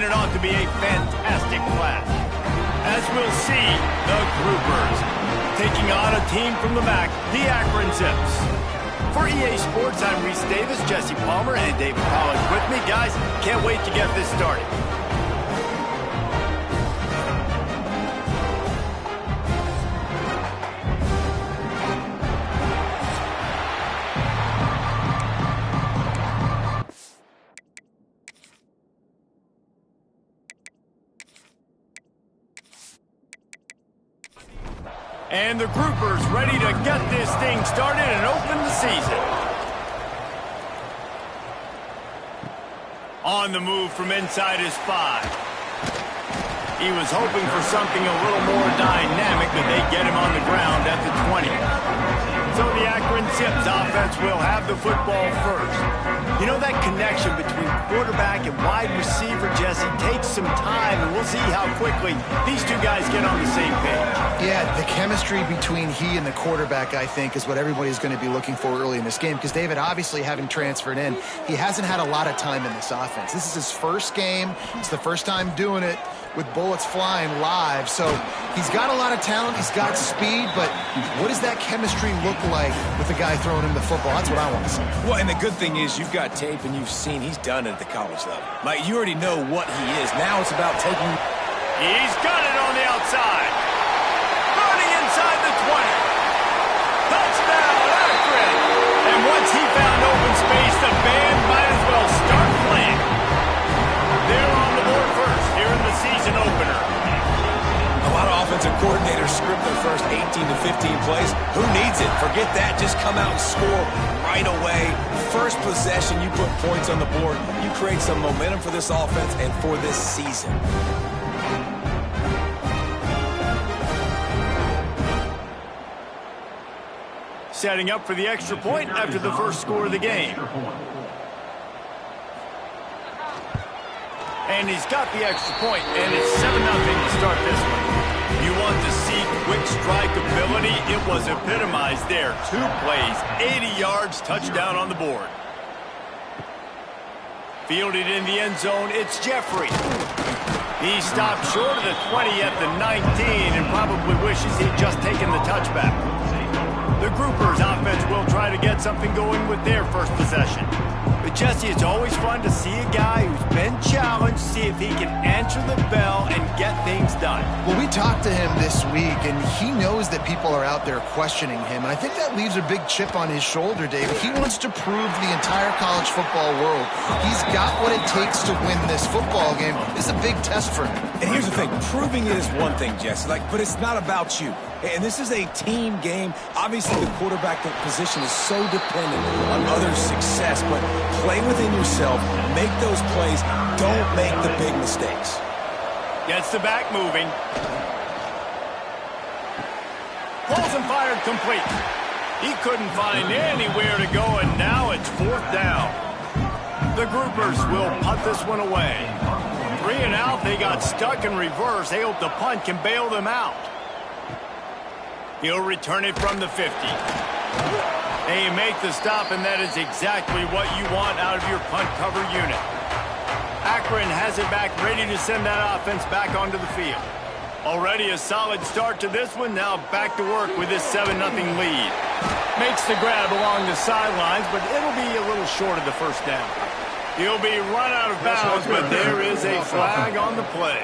and it ought to be a fantastic class. As we'll see, the Groupers taking on a team from the back, the Akron Zips. For EA Sports, I'm Reese Davis, Jesse Palmer, and David Collins with me. Guys, can't wait to get this started. And the Groupers ready to get this thing started and open the season. On the move from inside his 5. He was hoping for something a little more dynamic, but they get him on the ground at the 20. So the Akron Zips offense will have the football first. You know, that connection between quarterback and wide receiver, Jesse, takes some time, and we'll see how quickly these two guys get on the same page. Yeah, the chemistry between he and the quarterback, I think, is what everybody's going to be looking for early in this game. Because David, obviously, having transferred in, he hasn't had a lot of time in this offense. This is his first game. It's the first time doing it with bullets flying live. So he's got a lot of talent. He's got speed. But what does that chemistry look like with the guy throwing him the football? That's what I want to see. Well, and the good thing is you've got tape and you've seen he's done it at the college level. Like, you already know what he is. Now it's about taking... He's got it on the outside. Running inside the 20. Touchdown, Akron. And once he found open space, the band might as well start playing. They're on the board first here in the season opener. A lot of offensive coordinators script their first 18 to 15 plays. Who needs it? Forget that. Just come out and score right away. First possession, you put points on the board. You create some momentum for this offense and for this season. Setting up for the extra point after the first score of the game. And he's got the extra point, and it's 7-0 to start this one. You want to see quick strike ability? It was epitomized there. 2 plays, 80 yards, touchdown on the board. Fielded in the end zone, it's Jeffrey. He stopped short of the 20 at the 19 and probably wishes he'd just taken the touchback. The Groupers offense will try to get something going with their first possession. But Jesse, it's always fun to see a guy who's been challenged, see if he can answer the bell and get things done. Well, we talked to him this week, and he knows that people are out there questioning him. And I think that leaves a big chip on his shoulder, David. He wants to prove to the entire college football world he's got what it takes to win this football game. This is a big test for him. And here's the thing. Proving it is one thing, Jesse. But it's not about you. And this is a team game. Obviously, the quarterback position is so dependent on others' success, but play within yourself, make those plays, don't make the big mistakes. Gets the back moving. Pulls and fired complete. He couldn't find anywhere to go, and now it's 4th down. The Groupers will punt this one away. 3 and out, they got stuck in reverse. They hope the punt can bail them out. He'll return it from the 50. They make the stop, and that is exactly what you want out of your punt cover unit. Akron has it back, ready to send that offense back onto the field. Already a solid start to this one. Now back to work with this 7-0 lead. Makes the grab along the sidelines, but it'll be a little short of the first down. He'll be run out of bounds, but there is a flag on the play.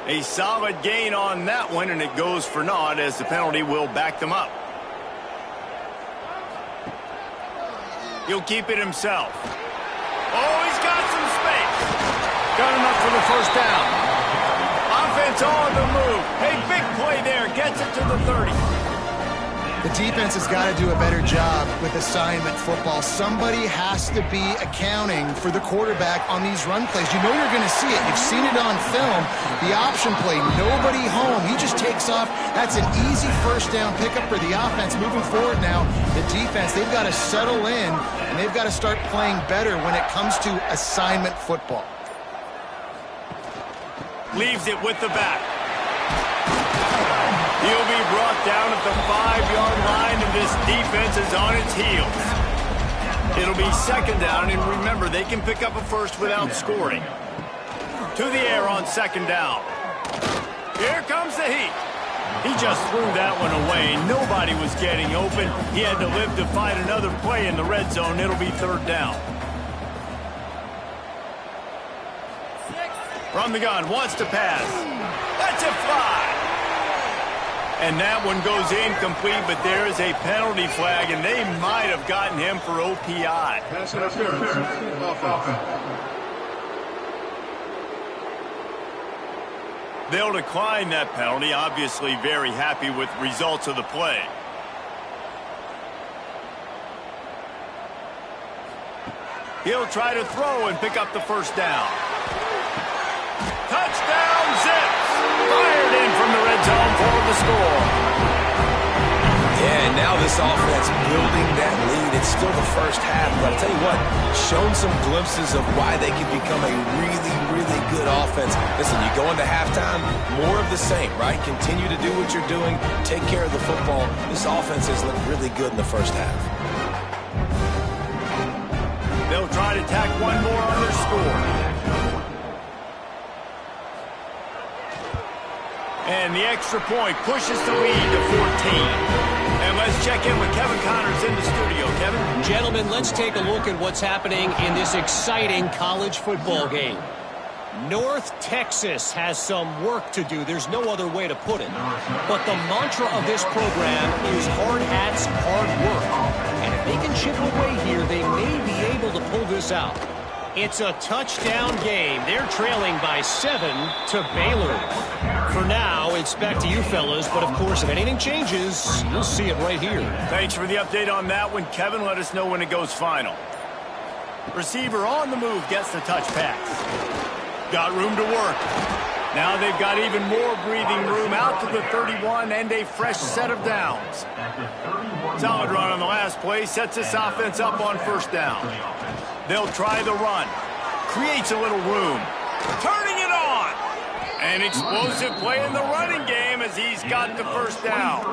A solid gain on that one, and it goes for naught as the penalty will back them up. He'll keep it himself. Oh, he's got some space. Got enough for the first down. Offense on the move. A big play there. Gets it to the 30. The defense has got to do a better job with assignment football. Somebody has to be accounting for the quarterback on these run plays. You know you're going to see it. You've seen it on film. The option play, nobody home. He just takes off. That's an easy first down pickup for the offense. Moving forward now, the defense, they've got to settle in, and they've got to start playing better when it comes to assignment football. Leaves it with the back. He'll be brought down at the 5-yard line, and this defense is on its heels. It'll be second down, and remember, they can pick up a first without scoring. To the air on second down. Here comes the heat. He just threw that one away. Nobody was getting open. He had to live to fight another play in the red zone. It'll be third down. From the gun, wants to pass. That's a fly. And that one goes incomplete, but there is a penalty flag, and they might have gotten him for OPI. Pass interference. Offense. They'll decline that penalty, obviously very happy with results of the play. He'll try to throw and pick up the first down. Touchdown, Zips! Fired in from the red zone for the score. Yeah, and now this offense building that lead. It's still the first half, but I'll tell you what, shown some glimpses of why they can become a really, really good offense. Listen, you go into halftime, more of the same, right? Continue to do what you're doing, take care of the football. This offense has looked really good in the first half. They'll try to tack one more on their score. And the extra point pushes the lead to 14. And let's check in with Kevin Connors in the studio. Kevin? Gentlemen, let's take a look at what's happening in this exciting college football game. North Texas has some work to do. There's no other way to put it. But the mantra of this program is hard hats, hard work. And if they can chip away here, they may be able to pull this out. It's a touchdown game. They're trailing by 7 to Baylor. For now, it's back to you fellas, but of course, if anything changes, you'll see it right here. Thanks for the update on that one, Kevin. Let us know when it goes final. Receiver on the move gets the touch pass. Got room to work. Now they've got even more breathing room out to the 31 and a fresh set of downs. Solid run on the last play sets this offense up on first down. They'll try the run. Creates a little room. Turning it on. An explosive play in the running game as he's got the first down.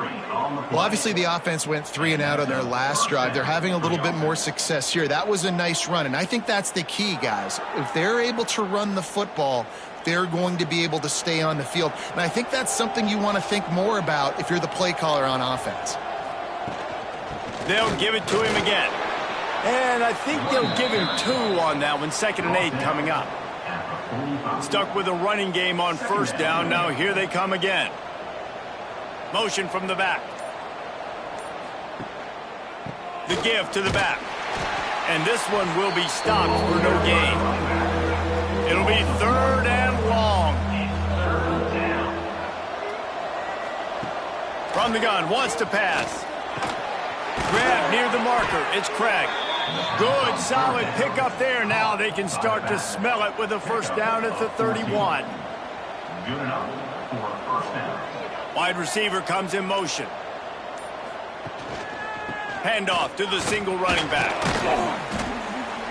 Well, obviously the offense went 3 and out on their last drive. They're having a little bit more success here. That was a nice run, and I think that's the key, guys. If they're able to run the football, they're going to be able to stay on the field. And I think that's something you want to think more about if you're the play caller on offense. They'll give it to him again. And I think they'll give him 2 on that one. 2nd and 8 coming up. Stuck with a running game on first down. Now here they come again. Motion from the back. The give to the back. And this one will be stopped for no gain. It'll be 3rd and long. From the gun, wants to pass. Grab near the marker. It's Craig. Good, solid pickup there. Now they can start to smell it with a first down at the 31. Good enough for a first down. Wide receiver comes in motion. Handoff to the single running back.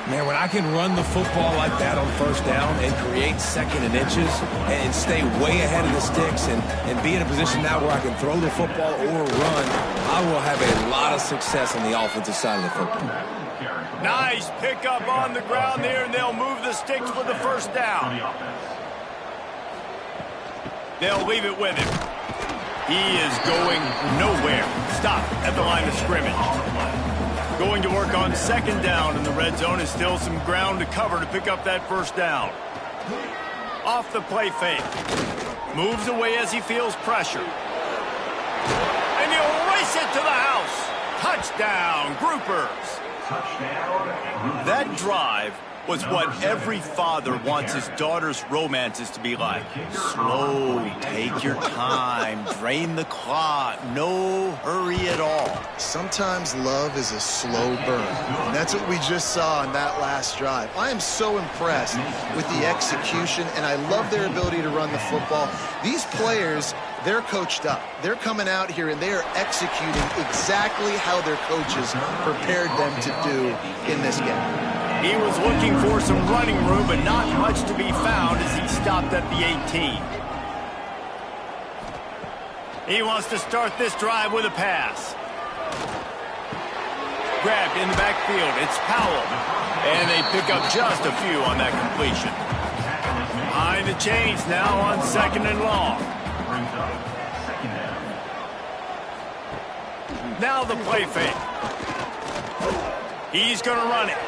Man, when I can run the football like that on first down and create 2nd and inches and stay way ahead of the sticks and be in a position now where I can throw the football or run, I will have a lot of success on the offensive side of the football. Nice pickup on the ground there, and they'll move the sticks with the first down. They'll leave it with him. He is going nowhere. Stop at the line of scrimmage. Going to work on 2nd down in the red zone. Is still some ground to cover to pick up that first down. Off the play fake. Moves away as he feels pressure. And he'll race it to the house. Touchdown, Groupers. That drive was what every father wants his daughter's romances to be like. Slow, take your time, drain the clock, no hurry at all. Sometimes love is a slow burn, and that's what we just saw on that last drive. I am so impressed with the execution, and I love their ability to run the football. These players, they're coached up. They're coming out here, and they are executing exactly how their coaches prepared them to do in this game. He was looking for some running room, but not much to be found as he stopped at the 18. He wants to start this drive with a pass. grabbed in the backfield. It's Powell. And they pick up just a few on that completion. Behind the chains now on 2nd and long. Now the play fake. He's going to run it.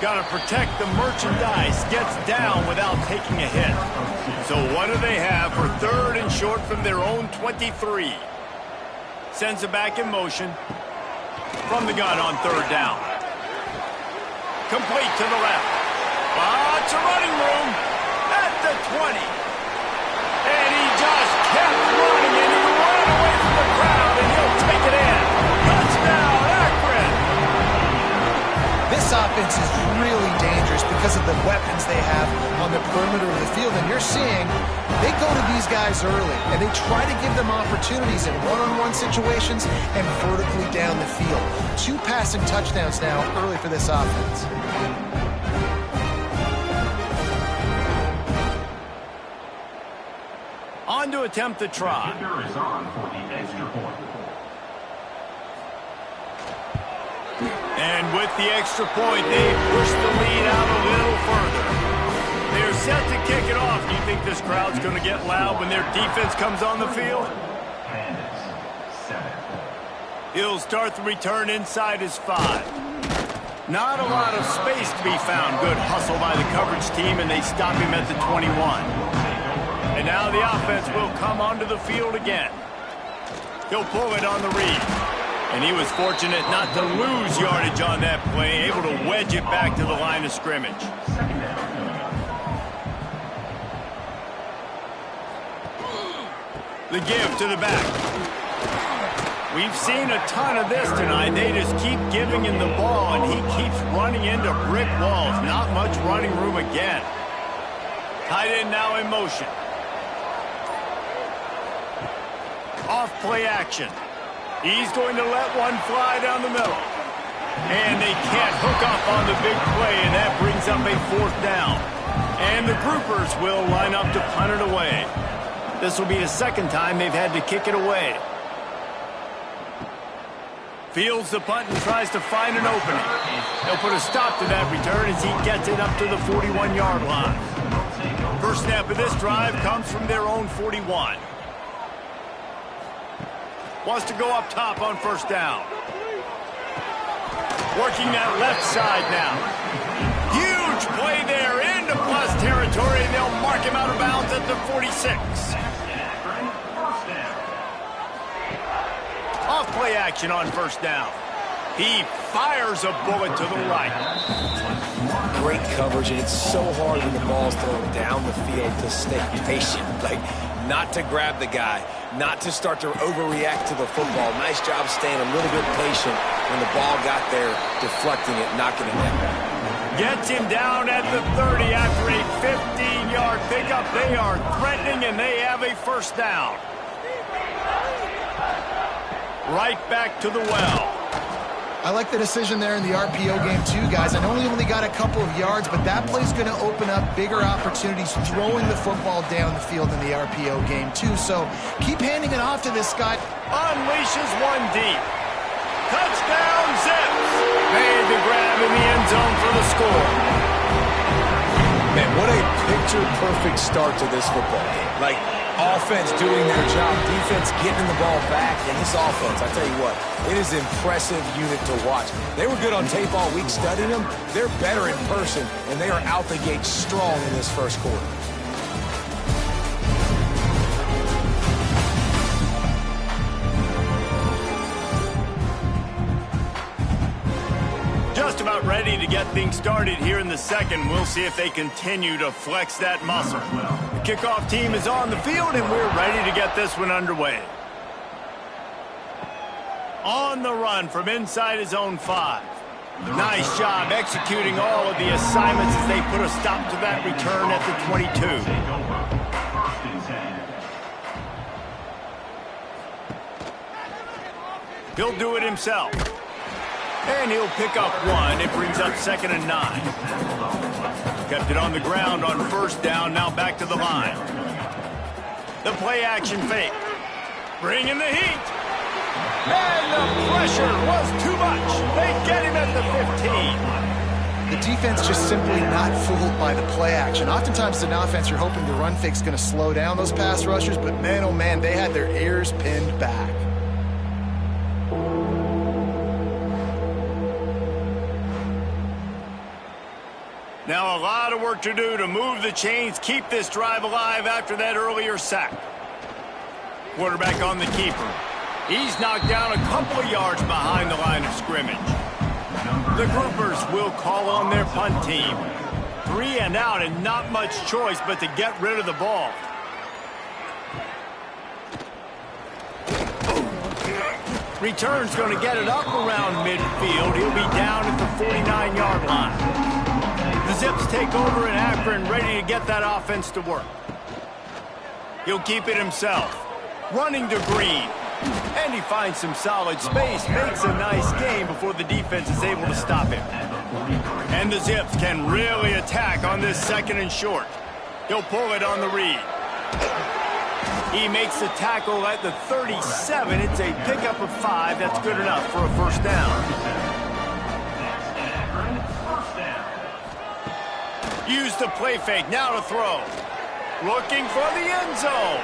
Got to protect the merchandise. Gets down without taking a hit. So what do they have for 3rd and short from their own 23? Sends it back in motion. From the gun on 3rd down. Complete to the left. Lots of running room at the 20. And he just kept running, and he ran away from the crowd, and he'll take it in. Touchdown, Akron! This offense is really dangerous because of the weapons they have on the perimeter of the field. And you're seeing they go to these guys early, and they try to give them opportunities in one-on-one situations and vertically down the field. 2 passing touchdowns now early for this offense. On to attempt the try. Kicker is on for the extra point. And with the extra point, they push the lead out a little further. They're set to kick it off. Do you think this crowd's going to get loud when their defense comes on the field? He'll start the return inside his 5. Not a lot of space to be found. Good hustle by the coverage team, and they stop him at the 21. And now the offense will come onto the field again. He'll pull it on the read. And he was fortunate not to lose yardage on that play, able to wedge it back to the line of scrimmage. The give to the back. We've seen a ton of this tonight. They just keep giving him the ball, and he keeps running into brick walls. Not much running room again. Tight end now in motion. Off play action. He's going to let one fly down the middle. And they can't hook up on the big play, and that brings up a 4th down. And the groupers will line up to punt it away. This will be the 2nd time they've had to kick it away. Fields the punt and tries to find an opening. They'll put a stop to that return as he gets it up to the 41-yard line. First snap of this drive comes from their own 41. Wants to go up top on 1st down. Working that left side now. Huge play there into plus territory, and they'll mark him out of bounds at the 46. Off play action on 1st down. He fires a bullet to the right. Great coverage, and it's so hard when the ball's thrown down the field to stay patient. Like, not to grab the guy, not to start to overreact to the football. Nice job staying a little bit patient when the ball got there, deflecting it, knocking it down. Gets him down at the 30 after a 15-yard pickup. They are threatening, and they have a 1st down. Right back to the well. I like the decision there in the RPO game too, guys. I know he only got a couple of yards, but that play's going to open up bigger opportunities throwing the football down the field in the RPO game too. So keep handing it off to this guy. Unleashes one deep. Touchdown, Zips. Made the grab in the end zone for the score. Man, what a picture-perfect start to this football game. Like, offense doing their job, defense getting the ball back, and this offense, I tell you what, it is an impressive unit to watch. They were good on tape all week studying them. They're better in person, and they are out the gate strong in this 1st quarter. Just about ready to get things started here in the 2nd. We'll see if they continue to flex that muscle. The kickoff team is on the field, and we're ready to get this one underway. On the run from inside his own 5. Nice job executing all of the assignments as they put a stop to that return at the 22. He'll do it himself. And he'll pick up 1. It brings up 2nd and 9. Kept it on the ground on 1st down. Now back to the line. The play action fake. Bringing the heat. And the pressure was too much. They get him at the 15. The defense just simply not fooled by the play action. Oftentimes, in offense, you're hoping the run fake's going to slow down those pass rushers, but man, oh man, they had their ears pinned back. Now a lot of work to do to move the chains, keep this drive alive after that earlier sack. Quarterback on the keeper. He's knocked down a couple of yards behind the line of scrimmage. The groupers will call on their punt team. 3 and out and not much choice but to get rid of the ball. Return's going to get it up around midfield. He'll be down at the 49-yard line. The Zips take over in Akron, ready to get that offense to work. He'll keep it himself. Running to Green. And he finds some solid space, makes a nice game before the defense is able to stop him. And the Zips can really attack on this 2nd and short. He'll pull it on the read. He makes the tackle at the 37. It's a pickup of 5. That's good enough for a first down. Use the play fake, now to throw. Looking for the end zone.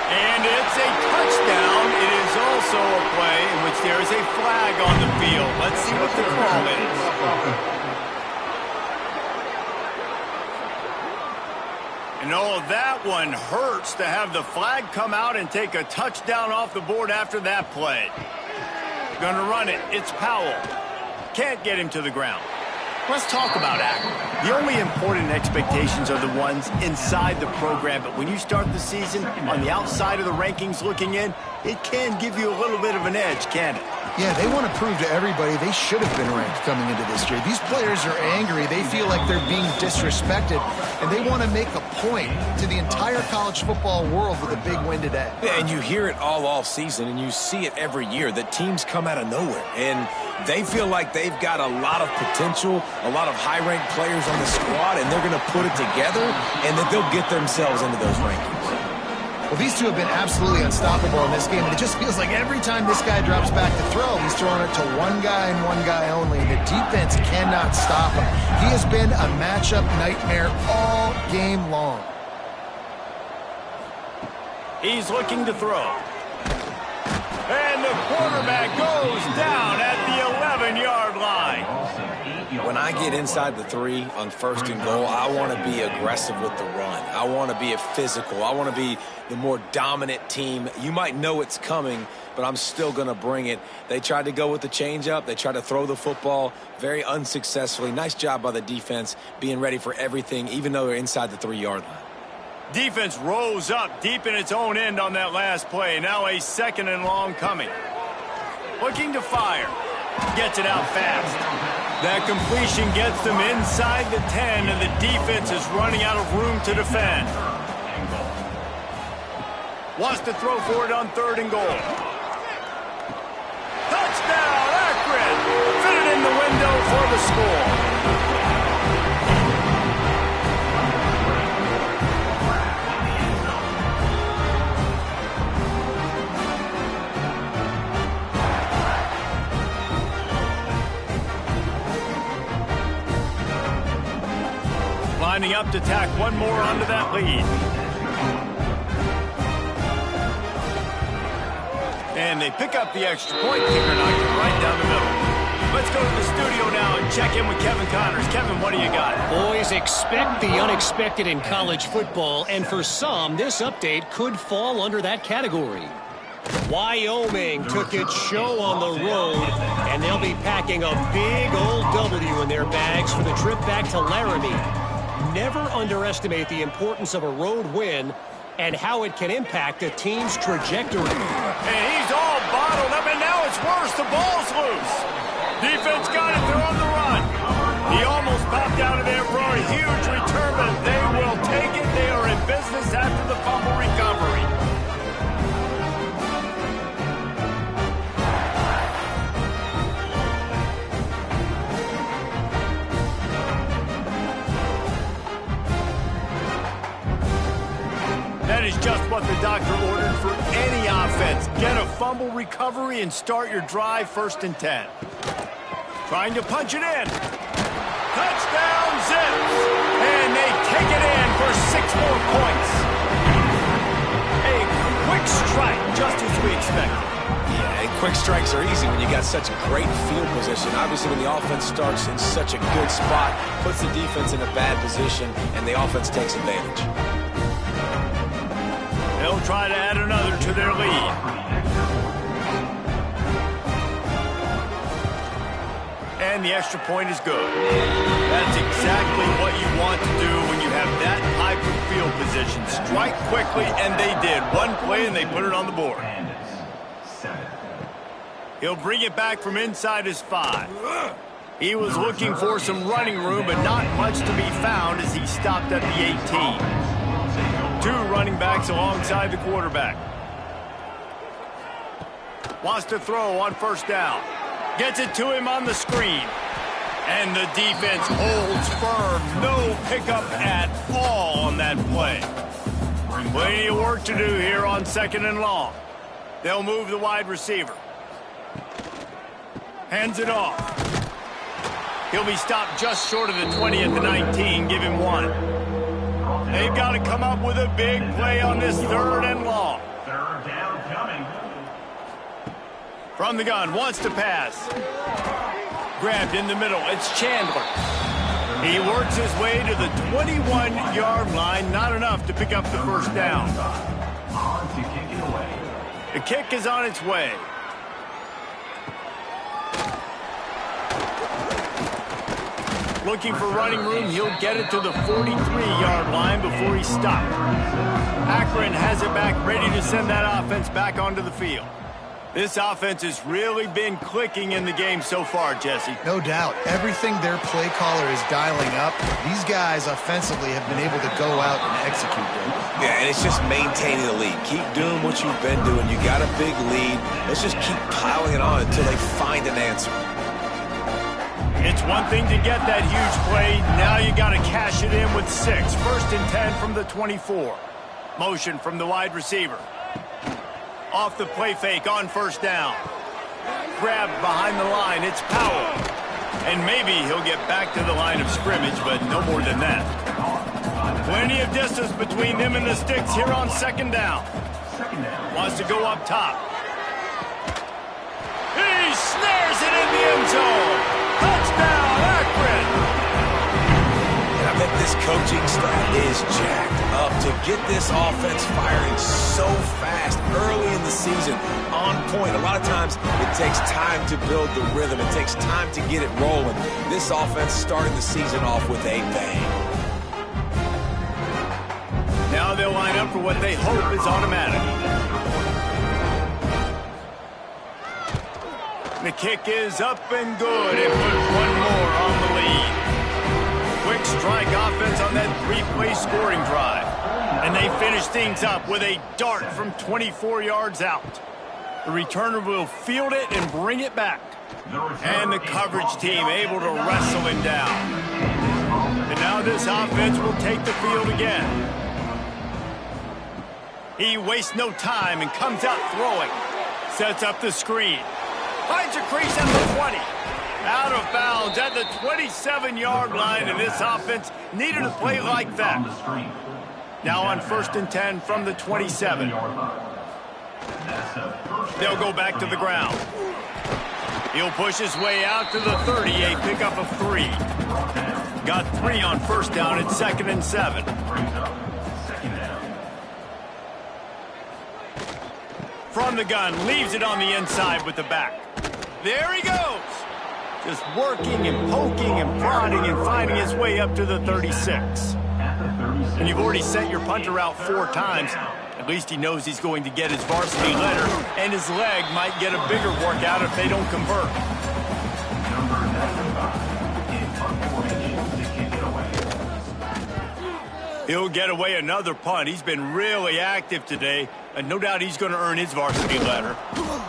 And it's a touchdown. It is also a play in which there is a flag on the field. Let's see what the call is. And oh, that one hurts to have the flag come out and take a touchdown off the board after that play. Gonna run it. It's Powell. Can't get him to the ground. Let's talk about Akron. The only important expectations are the ones inside the program, but when you start the season on the outside of the rankings looking in, it can give you a little bit of an edge, can't it? Yeah, they want to prove to everybody they should have been ranked coming into this year. These players are angry. They feel like they're being disrespected, and they want to make a point to the entire college football world with a big win today. Yeah, and you hear it all season, and you see it every year, that teams come out of nowhere, and they feel like they've got a lot of potential, a lot of high-ranked players on the squad, and they're going to put it together, and that they'll get themselves into those rankings. Well, these two have been absolutely unstoppable in this game, and it just feels like every time this guy drops back to throw, he's throwing it to one guy and one guy only, and the defense cannot stop him. He has been a matchup nightmare all game long. He's looking to throw. And the quarterback goes down at the 11-yard line. When I get inside the 3 on 1st and goal, I want to be aggressive with the run. I want to be a physical. I want to be the more dominant team. You might know it's coming, but I'm still going to bring it. They tried to go with the changeup. They tried to throw the football very unsuccessfully. Nice job by the defense being ready for everything, even though they're inside the 3-yard line. Defense rose up deep in its own end on that last play. Now a 2nd and long coming. Looking to fire. Gets it out fast. That completion gets them inside the 10, and the defense is running out of room to defend. Wants to throw for it on 3rd and goal. Touchdown, Akron! Fit it in the window for the score. Lining up to tack one more onto that lead. And they pick up the extra point. Kicker knocked it right down the middle. Let's go to the studio now and check in with Kevin Connors. Kevin, what do you got? Boys, expect the unexpected in college football, and for some, this update could fall under that category. Wyoming took its show on the road, and they'll be packing a big old W in their bags for the trip back to Laramie. Never underestimate the importance of a road win and how it can impact a team's trajectory. And he's all bottled up, and now it's worse. The ball's loose. Defense got it. They're on the run. He almost popped out of there for a huge return, but they will take it. They are in business after the fumble recovery. That is just what the doctor ordered for any offense. Get a fumble recovery and start your drive 1st and 10. Trying to punch it in. Touchdown, Zips! And they take it in for 6 more points. A quick strike, just as we expected. Yeah, and quick strikes are easy when you got such a great field position. Obviously, when the offense starts in such a good spot, puts the defense in a bad position, and the offense takes advantage. They'll try to add another to their lead. And the extra point is good. That's exactly what you want to do when you have that type of field position. Strike quickly, and they did. One play, and they put it on the board. He'll bring it back from inside his 5. He was looking for some running room, but not much to be found as he stopped at the 18. 2 running backs alongside the quarterback. Wants to throw on 1st down. Gets it to him on the screen. And the defense holds firm. No pickup at all on that play. Plenty of work to do here on 2nd and long. They'll move the wide receiver. Hands it off. He'll be stopped just short of the 20 at the 19. Give him 1. They've got to come up with a big play on this 3rd and long. 3rd down coming. From the gun, wants to pass. Grabbed in the middle. It's Chandler. He works his way to the 21-yard line. Not enough to pick up the 1st down. On to kick it away. The kick is on its way. Looking for running room. He'll get it to the 43-yard line before he's stopped. Akron has it back, ready to send that offense back onto the field. This offense has really been clicking in the game so far, Jesse. No doubt. Everything their play caller is dialing up, these guys offensively have been able to go out and execute them. Yeah, and it's just maintaining the lead. Keep doing what you've been doing. You got a big lead. Let's just keep piling it on until they find an answer. It's one thing to get that huge play. Now you got to cash it in with 6. 1st and 10 from the 24. Motion from the wide receiver. Off the play fake on 1st down. Grabbed behind the line. It's Powell. And maybe he'll get back to the line of scrimmage, but no more than that. Plenty of distance between them and the sticks here on 2nd down. Wants to go up top. He snares it in the end zone. Touchdown, Akron! And I bet this coaching staff is jacked up to get this offense firing so fast early in the season, on point. A lot of times it takes time to build the rhythm. It takes time to get it rolling. This offense starting the season off with a bang. Now they'll line up for what they hope is automatic. The kick is up and good. It put 1 more on the lead. Quick strike offense on that 3-play scoring drive. And they finish things up with a dart from 24 yards out. The returner will field it and bring it back. And the coverage team able to wrestle him down. And now this offense will take the field again. He wastes no time and comes out throwing. Sets up the screen. Finds a crease at the 20. Out of bounds at the 27-yard line, and this offense needed a play like that. Now on 1st and 10 from the 27. They'll go back to the ground. He'll push his way out to the 30, a pickup of 3. Got 3 on 1st down at 2nd and 7. From the gun, leaves it on the inside with the back. There he goes. Just working and poking and prodding and finding his way up to the 36. And you've already sent your punter out 4 times. At least he knows he's going to get his varsity letter, and his leg might get a bigger workout if they don't convert. He'll get away another punt. He's been really active today, and no doubt he's going to earn his varsity letter.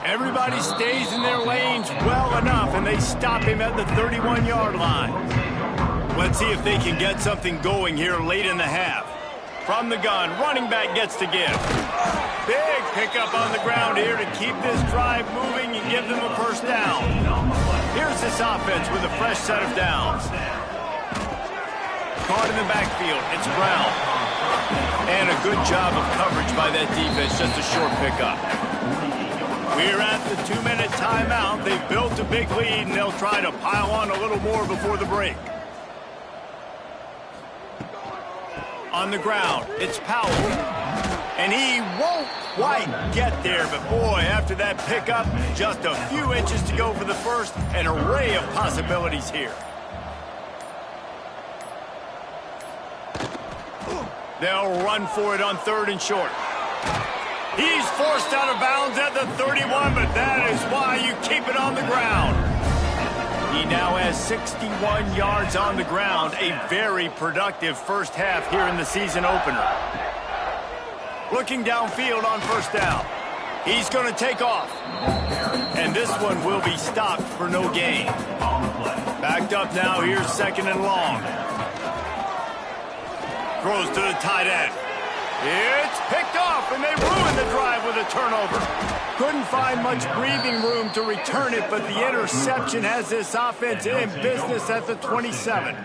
Everybody stays in their lanes well enough, and they stop him at the 31-yard line. Let's see if they can get something going here late in the half. From the gun, running back gets to give. Big pickup on the ground here to keep this drive moving and give them a first down. Here's this offense with a fresh set of downs. Caught in the backfield, it's Brown. And a good job of coverage by that defense, just a short pickup. We're at the 2-minute timeout. They've built a big lead, and they'll try to pile on a little more before the break. On the ground, it's Powell. And he won't quite get there, but boy, after that pickup, just a few inches to go for the first. An array of possibilities here. They'll run for it on 3rd and short. He's forced out of bounds at the 31, but that is why you keep it on the ground. He now has 61 yards on the ground, a very productive first half here in the season opener. Looking downfield on first down. He's going to take off. And this one will be stopped for no gain. Backed up now, here's 2nd and long. Throws to the tight end. It's picked off, and they ruin the drive with a turnover. Couldn't find much breathing room to return it, but the interception has this offense in business at the 27.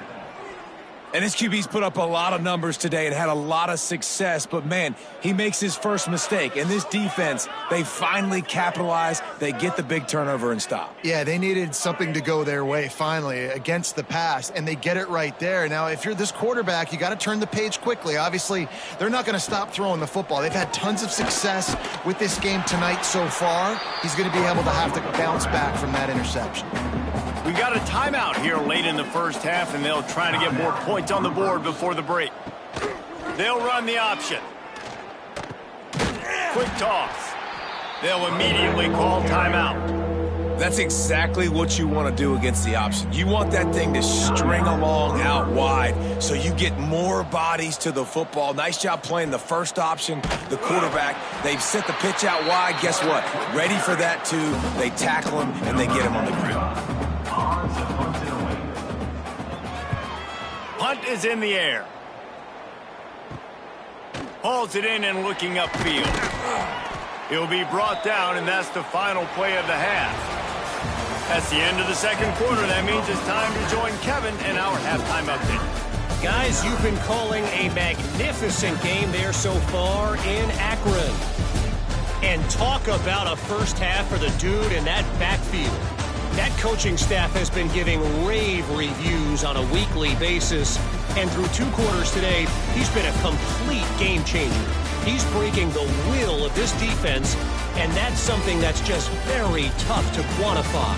And this QB's put up a lot of numbers today and had a lot of success, but man, he makes his first mistake. And this defense, they finally capitalize. They get the big turnover and stop. Yeah, they needed something to go their way finally against the pass, and they get it right there. Now, if you're this quarterback, you got to turn the page quickly. Obviously, they're not going to stop throwing the football. They've had tons of success with this game tonight so far. He's going to be able to have to bounce back from that interception. We got a timeout here late in the first half, and they'll try to get more points on the board before the break. They'll run the option. Quick toss. They'll immediately call timeout. That's exactly what you want to do against the option. You want that thing to string along out wide so you get more bodies to the football. Nice job playing the first option, the quarterback. They've set the pitch out wide. Guess what? Ready for that, too. They tackle him, and they get him on the ground. Punt is in the air. Hauls it in and looking upfield. He'll be brought down, and that's the final play of the half. That's the end of the second quarter. That means it's time to join Kevin in our halftime update. Guys, you've been calling a magnificent game there so far in Akron. And talk about a first half for the dude in that backfield. That coaching staff has been giving rave reviews on a weekly basis. And through 2 quarters today, he's been a complete game changer. He's breaking the will of this defense, and that's something that's just very tough to quantify.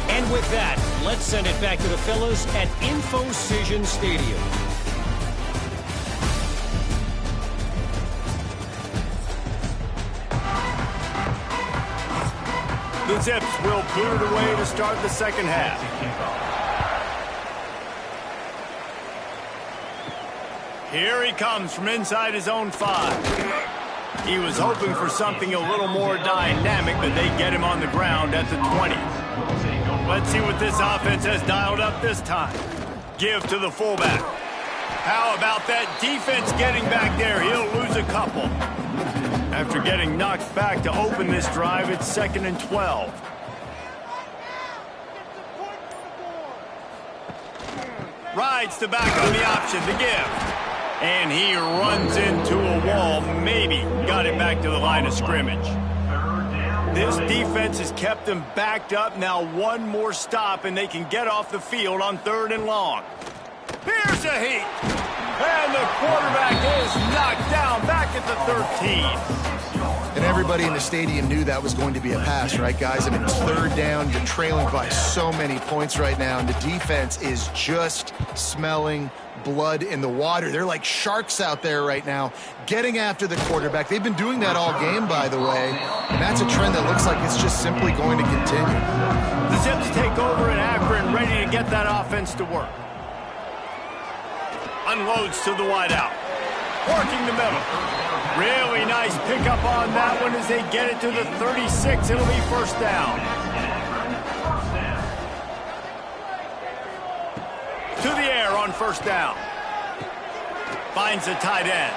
And with that, let's send it back to the fellas at InfoCision Stadium. The Zips will clear it away to start the second half. Here he comes from inside his own 5. He was hoping for something a little more dynamic, but they get him on the ground at the 20. Let's see what this offense has dialed up this time. Give to the fullback. How about that defense getting back there? He'll lose a couple. After getting knocked back to open this drive, it's 2nd and 12. Rides the back on the option to give. And he runs into a wall. Maybe got it back to the line of scrimmage. This defense has kept them backed up. Now one more stop, and they can get off the field on 3rd and long. Here's a heat. And the quarterback is knocked down back at the 13. And everybody in the stadium knew that was going to be a pass, right, guys? I mean, it's 3rd down. You're trailing by so many points right now, and the defense is just smelling blood in the water. They're like sharks out there right now, getting after the quarterback. They've been doing that all game, by the way, and that's a trend that looks like it's just simply going to continue. The Zips take over in Akron, ready to get that offense to work. Unloads to the wideout. Working the middle. Really nice pickup on that one as they get it to the 36. It'll be first down. To the air on first down. Finds the tight end.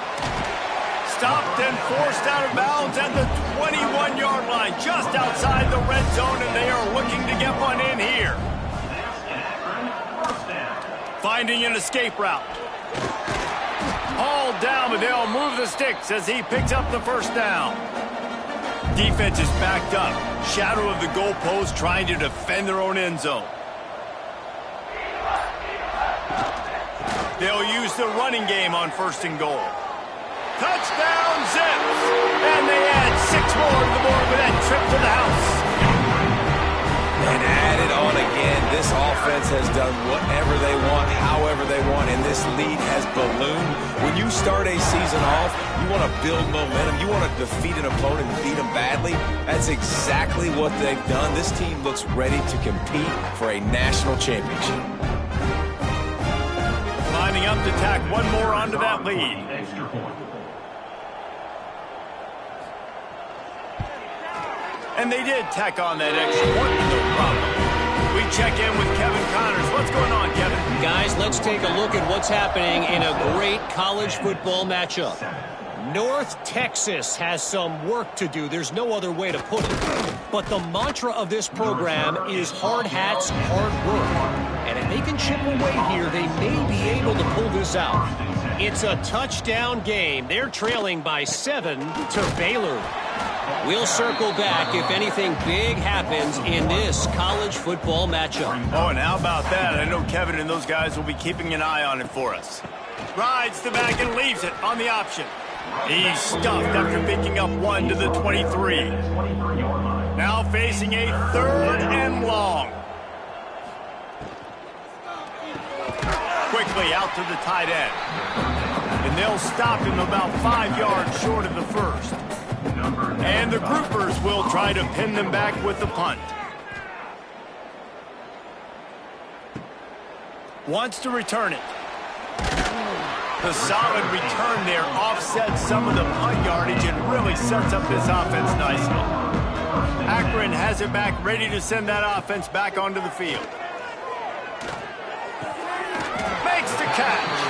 Stopped and forced out of bounds at the 21-yard line, just outside the red zone, and they are looking to get one in here. Finding an escape route. Hauled down, but they'll move the sticks as he picks up the first down. Defense is backed up. Shadow of the goalpost trying to defend their own end zone. They'll use the running game on 1st and goal. Touchdown, Zips! And they add 6 more to the board with that trip to the house. And add it on again. This offense has done whatever they want, however they want, and this lead has ballooned. When you start a season off, you want to build momentum. You want to defeat an opponent and beat them badly. That's exactly what they've done. This team looks ready to compete for a national championship. Lining up to tack one more onto that lead. Extra point. And they did tack on that extra point, no problem. We check in with Kevin Connors. What's going on, Kevin? Guys, let's take a look at what's happening in a great college football matchup. North Texas has some work to do. There's no other way to put it. But the mantra of this program is hard hats, hard work. And if they can chip away here, they may be able to pull this out. It's a touchdown game. They're trailing by 7 to Baylor. We'll circle back if anything big happens in this college football matchup. Oh, and how about that? I know Kevin and those guys will be keeping an eye on it for us. Rides the back and leaves it on the option. He's stuffed after picking up 1 to the 23. Now facing a 3rd and long. Quickly out to the tight end. And they'll stop him about 5 yards short of the first. And the groupers will try to pin them back with the punt. Wants to return it. The solid return there offsets some of the punt yardage and really sets up this offense nicely. Akron has it back, ready to send that offense back onto the field. Makes the catch.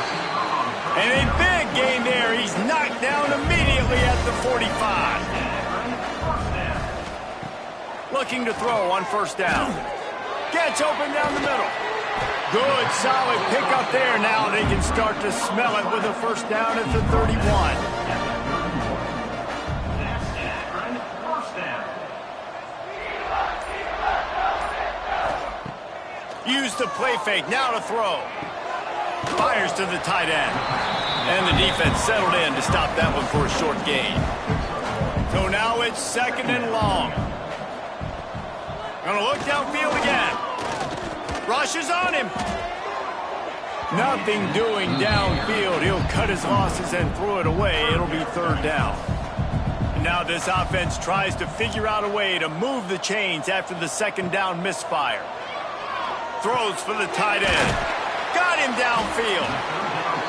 And a big gain there. He's knocked down immediately at the 45. Looking to throw on 1st down. Gets open down the middle. Good, solid pickup there. Now they can start to smell it with a 1st down at the 31. Use the play fake. Now to throw. Fires to the tight end. And the defense settled in to stop that one for a short gain. So now it's 2nd and long. Gonna look downfield again. Rushes on him. Nothing doing downfield. He'll cut his losses and throw it away. It'll be 3rd down. Now this offense tries to figure out a way to move the chains after the 2nd down misfire. Throws for the tight end. Got him downfield.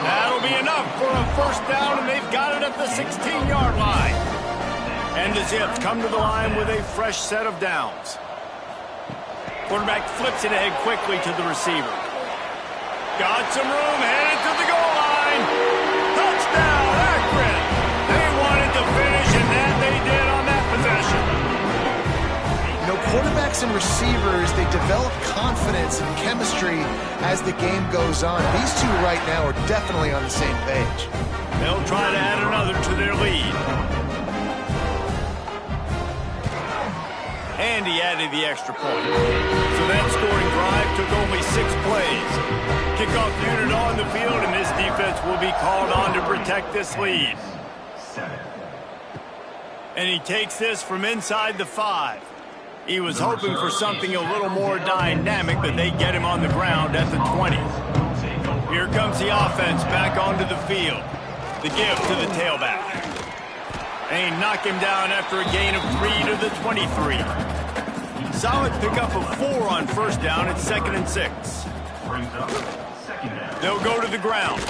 That'll be enough for a 1st down, and they've got it at the 16-yard line. And the Zips come to the line with a fresh set of downs. Quarterback flips it ahead quickly to the receiver. Got some room, headed to the goal line. Touchdown, Akron. They wanted to finish, and that they did on that possession. You know, quarterbacks and receivers, they develop confidence and chemistry as the game goes on. These two right now are definitely on the same page. They'll try to add another to their lead. And he added the extra point. So that scoring drive took only 6 plays. Kickoff unit on the field, and this defense will be called on to protect this lead. And he takes this from inside the 5. He was hoping for something a little more dynamic, but they get him on the ground at the 20. Here comes the offense back onto the field. The give to the tailback. And he knocked him down after a gain of 3 to the 23. Solid pickup of 4 on 1st down. It's 2nd and 6. They'll go to the ground.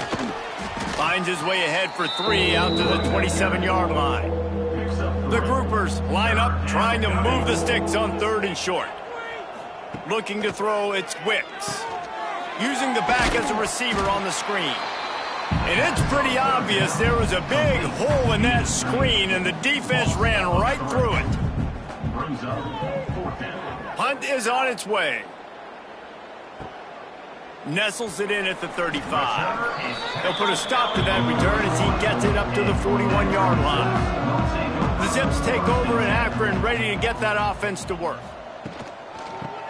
Finds his way ahead for 3 out to the 27-yard line. The groupers line up, trying to move the sticks on 3rd and short. Looking to throw, it's Wicks. Using the back as a receiver on the screen. And it's pretty obvious there was a big hole in that screen, and the defense ran right through it. Punt is on its way. Nestles it in at the 35. They'll put a stop to that return as he gets it up to the 41-yard line. The Zips take over in Akron, ready to get that offense to work.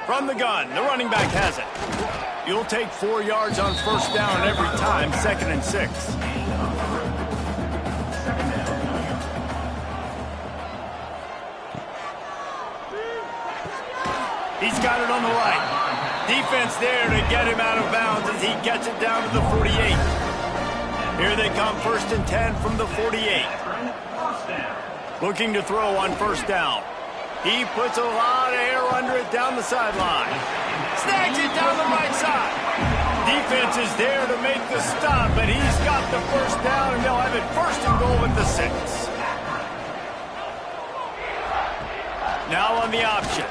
From the gun, the running back has it. You'll take 4 yards on first down every time, 2nd and 6. He's got it on the right. Defense there to get him out of bounds as he gets it down to the 48. Here they come, 1st and 10 from the 48. Looking to throw on first down. He puts a lot of air under it down the sideline. Snags it down the right side. Defense is there to make the stop, but he's got the first down, and they'll have it 1st and goal at the 6. Now on the option.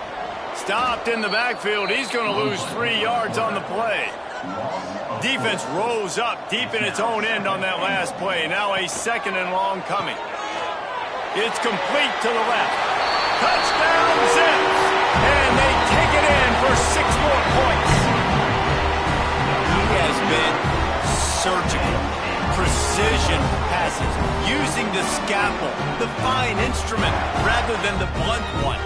Stopped in the backfield. He's going to lose 3 yards on the play. Defense rose up deep in its own end on that last play. Now a 2nd and long coming. It's complete to the left. Touchdown, Zips! And they take it in for 6 more points. He has been surgical. Precision passes, using the scalpel, the fine instrument, rather than the blunt one.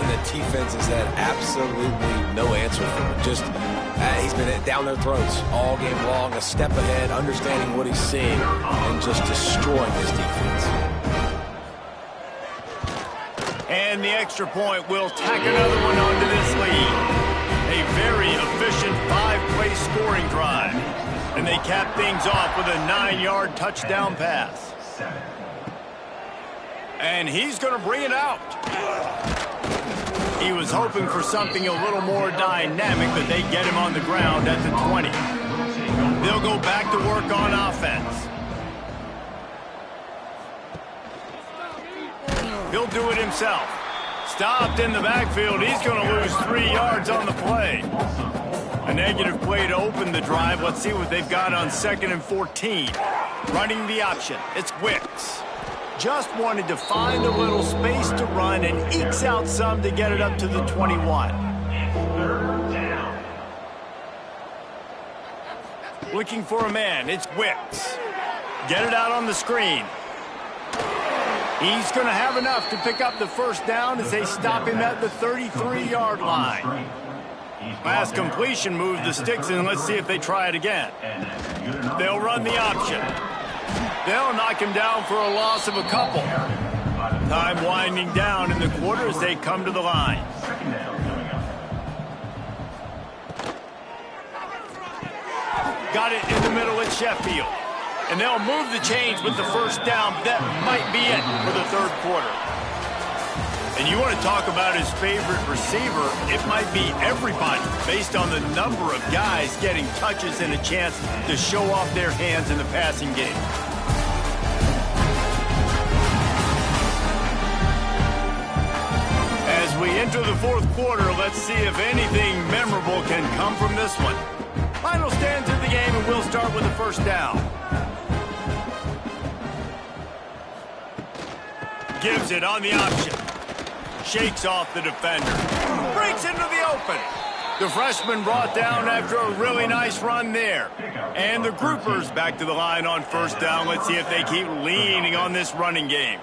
And the defense has had absolutely no answer for him. Just, he's been down their throats all game long, a step ahead, understanding what he's seeing, and just destroying his defense. And the extra point will tack another one onto this lead. A very efficient 5-play scoring drive. And they cap things off with a 9-yard touchdown pass. And he's going to bring it out. He was hoping for something a little more dynamic, but they get him on the ground at the 20. They'll go back to work on offense. He'll do it himself. Stopped in the backfield. He's going to lose 3 yards on the play. A negative play to open the drive. Let's see what they've got on 2nd and 14. Running the option. It's Wicks. Just wanted to find a little space to run and ekes out some to get it up to the 21. Looking for a man. It's Wicks. Get it out on the screen. He's going to have enough to pick up the first down as they stop him at the 33-yard line. Last completion moved the sticks in. Let's see if they try it again. They'll run the option. They'll knock him down for a loss of a couple. Time winding down in the quarter as they come to the line. Got it in the middle at Sheffield. And they'll move the chains with the first down. That might be it for the 3rd quarter. And you want to talk about his favorite receiver, it might be everybody based on the number of guys getting touches and a chance to show off their hands in the passing game. As we enter the 4th quarter, let's see if anything memorable can come from this one. Final stands of the game, and we'll start with the first down. Gives it on the option. Shakes off the defender. Breaks into the open. The freshman brought down after a really nice run there. And the groupers back to the line on first down. Let's see if they keep leaning on this running game.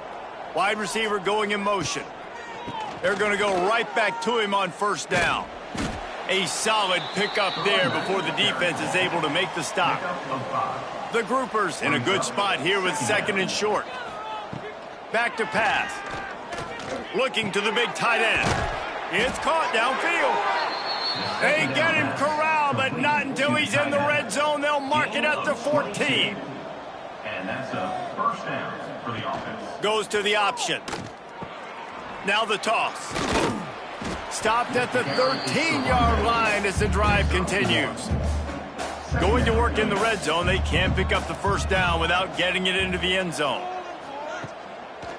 Wide receiver going in motion. They're going to go right back to him on first down. A solid pickup there before the defense is able to make the stop. The groupers in a good spot here with 2nd and short. Back to pass. Looking to the big tight end. It's caught downfield. They get him corralled, but not until he's in the red zone. They'll mark it at the 14. And that's a first down for the offense. Goes to the option. Now the toss. Stopped at the 13-yard line as the drive continues. Going to work in the red zone. They can't pick up the first down without getting it into the end zone.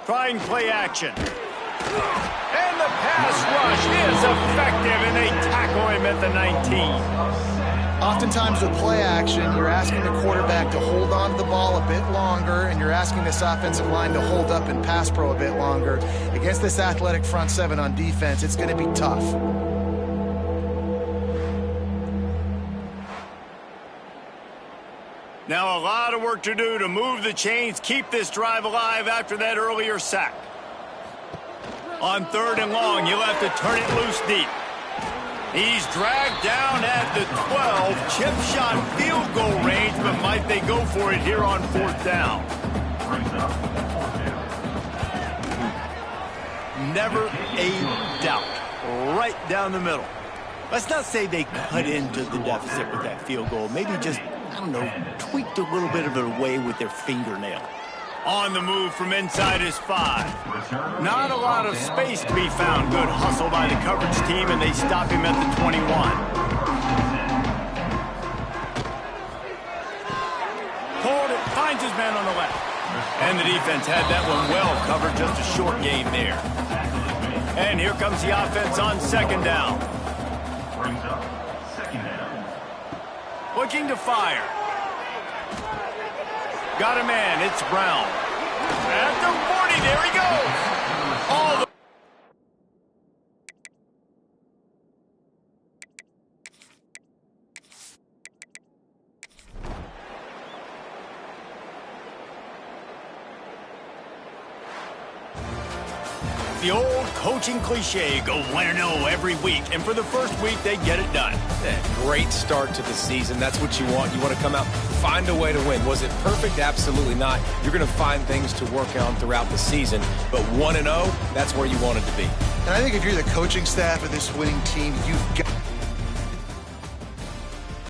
Trying play action. And the pass rush is effective, and they tackle him at the 19. Oftentimes with play action, you're asking the quarterback to hold on to the ball a bit longer, and you're asking this offensive line to hold up in pass pro a bit longer. Against this athletic front seven on defense, it's going to be tough. Now a lot of work to do to move the chains, keep this drive alive after that earlier sack. On 3rd and long, you'll have to turn it loose deep. He's dragged down at the 12. Chip shot field goal range, but might they go for it here on 4th down? Never a doubt. Right down the middle. Let's not say they cut into the deficit with that field goal. Maybe just, I don't know, tweaked a little bit of it away with their fingernail. On the move from inside his 5. Not a lot of space to be found. Good hustle by the coverage team, and they stop him at the 21. Pulled it, finds his man on the left. And the defense had that one well covered, just a short gain there. And here comes the offense on 2nd down. Looking to fire. Got a man, it's Brown. At the 40, there he goes. All the The old coaching cliche, go 1-0 every week, and for the first week, they get it done. Yeah, great start to the season. That's what you want. You want to come out, find a way to win. Was it perfect? Absolutely not. You're going to find things to work on throughout the season, but 1-0, that's where you want it to be. And I think if you're the coaching staff of this winning team, you've got